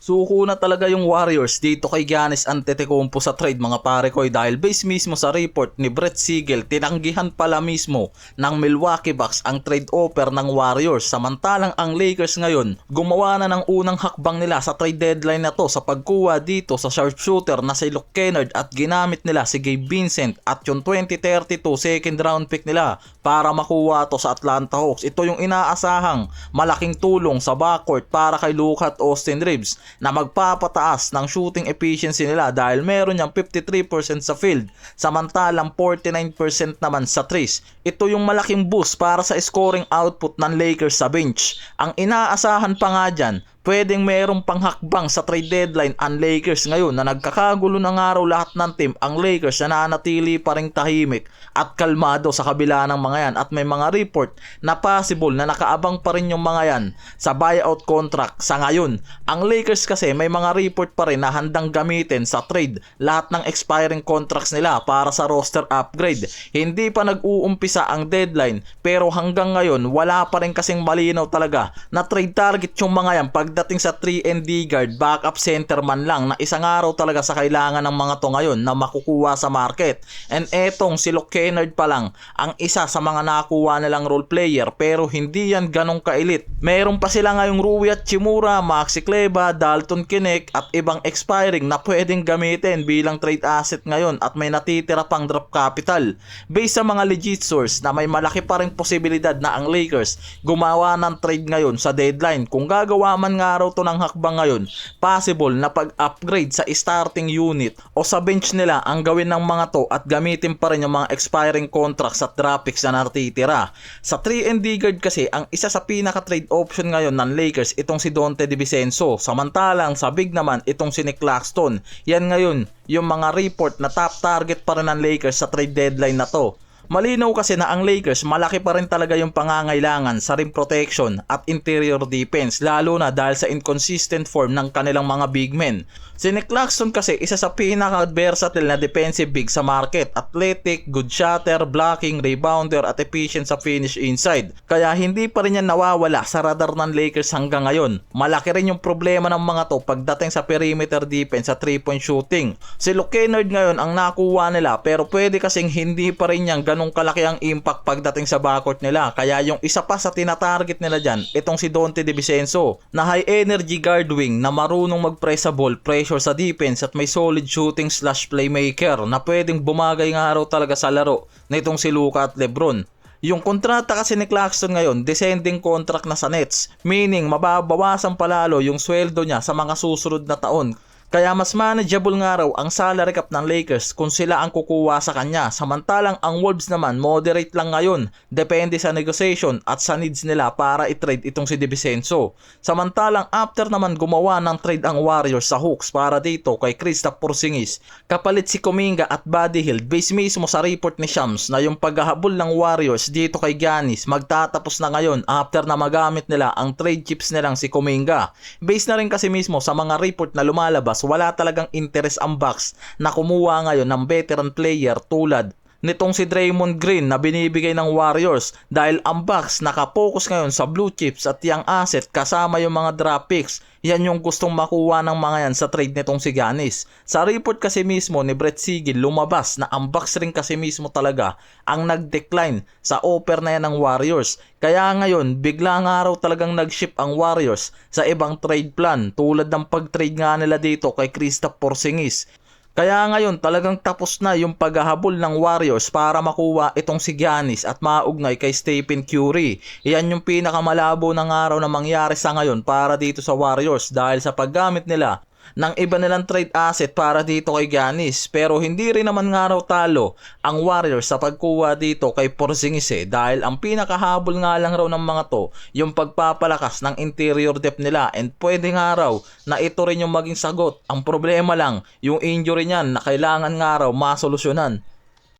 Suko na talaga yung Warriors dito kay Giannis Antetokounmpo sa trade mga pare ko dahil base mismo sa report ni Brett Siegel, tinanggihan pala mismo ng Milwaukee Bucks ang trade offer ng Warriors. Samantalang ang Lakers ngayon gumawa na ng unang hakbang nila sa trade deadline na to sa pagkuha dito sa sharpshooter na si Luke Kennard at ginamit nila si Gabe Vincent at yung 2032 second round pick nila para makuha to sa Atlanta Hawks. Ito yung inaasahang malaking tulong sa backcourt para kay Luka at Austin Reeves na magpapataas ng shooting efficiency nila dahil meron niyang 53% sa field samantalang 49% naman sa threes. Ito yung malaking boost para sa scoring output ng Lakers sa bench. Ang inaasahan pa nga dyan, pwedeng merong panghakbang sa trade deadline ang Lakers ngayon na nagkakagulo ng araw lahat ng team. Ang Lakers na nanatili pa ring tahimik at kalmado sa kabila ng mga yan at may mga report na possible na nakaabang pa rin yung mga yan sa buyout contract sa ngayon. Ang Lakers kasi may mga report pa rin na handang gamitin sa trade lahat ng expiring contracts nila para sa roster upgrade. Hindi pa nag-uumpisa ang deadline pero hanggang ngayon wala pa rin kasing malinaw talaga na trade target yung mga yan pagdating sa 3-and-D guard, backup center man lang na isang araw talaga sa kailangan ng mga to ngayon na makukuha sa market. And etong si Luke Kennard pa lang ang isa sa mga nakuha nilang role player pero hindi yan ganong ka-elite. Meron pa sila ngayong Rui Hachimura, Maxi Kleber, Dalton Knecht at ibang expiring na pwedeng gamitin bilang trade asset ngayon at may natitira pang draft capital. Based sa mga legit source na may malaki pa ring posibilidad na ang Lakers gumawa ng trade ngayon sa deadline. Kung gagawa man nga raw to ng hakbang ngayon, possible na pag-upgrade sa starting unit o sa bench nila ang gawin ng mga to at gamitin pa rin yung mga expiring contracts at draft picks na natitira. Sa 3-and-D guard kasi, ang isa sa pinaka-trade option ngayon ng Lakers itong si Donte DiVincenzo. Samantalang sa big naman itong si Nick Claxton. Yan ngayon yung mga report na top target pa rin ng Lakers sa trade deadline na to. Malinaw kasi na ang Lakers malaki pa rin talaga yung pangangailangan sa rim protection at interior defense lalo na dahil sa inconsistent form ng kanilang mga big men. Si Nick Claxton kasi isa sa pinaka-versatile na defensive big sa market. Athletic, good shotter, blocking, rebounder at efficient sa finish inside. Kaya hindi pa rin yan nawawala sa radar ng Lakers hanggang ngayon. Malaki rin yung problema ng mga to pagdating sa perimeter defense sa 3-point shooting. Si Luke Kennard ngayon ang nakuha nila pero pwede kasing hindi pa rin yan ganong kalaki ang impact pagdating sa backcourt nila. Kaya yung isa pa sa tinatarget nila dyan, itong si Donte DiVincenzo na high energy guard wing na marunong mag-press sa ball, pressure sa defense at may solid shooting slash playmaker na pwedeng bumagay nga raw talaga sa laro na itong si Luka at Lebron. Yung kontrata kasi ni Claxton ngayon, descending contract na sa Nets, meaning mababawasan palalo yung sweldo niya sa mga susunod na taon. Kaya mas manageable nga raw ang salary cap ng Lakers kung sila ang kukuha sa kanya. Samantalang ang Wolves naman moderate lang ngayon. Depende sa negotiation at sa needs nila para i-trade itong si DiVincenzo. Samantalang after naman gumawa ng trade ang Warriors sa Hawks para dito kay Kristaps Porzingis, kapalit si Kuminga at Buddy Hield base mismo sa report ni Shams na yung paghahabol ng Warriors dito kay Giannis magtatapos na ngayon after na magamit nila ang trade chips nilang si Kuminga. Base na rin kasi mismo sa mga report na lumalabas, wala talagang interest ang Bucks na kumuha ngayon ng veteran player tulad nitong si Draymond Green na binibigay ng Warriors dahil ang Bucks nakapokus ngayon sa blue chips at young asset kasama yung mga draft picks. Yan yung gustong makuha ng mga yan sa trade nitong si Giannis. Sa report kasi mismo ni Brett Siegel lumabas na ang Bucks rin kasi mismo talaga ang nag-decline sa offer na yan ng Warriors. Kaya ngayon bigla nga raw talagang nag-ship ang Warriors sa ibang trade plan tulad ng pag-trade nga nila dito kay Kristaps Porzingis. Kaya ngayon talagang tapos na yung paghahabol ng Warriors para makuha itong si Giannis at maugnay kay Stephen Curry. Iyan yung pinakamalabo ng araw na mangyari sa ngayon para dito sa Warriors dahil sa paggamit nila ng iba nilang trade asset para dito kay Giannis. Pero hindi rin naman nga raw talo ang Warriors sa pagkuha dito kay Porzingis dahil ang pinakahabol nga lang raw ng mga to yung pagpapalakas ng interior depth nila and pwede nga raw na ito rin yung maging sagot. Ang problema lang yung injury niyan na kailangan nga raw masolusyonan.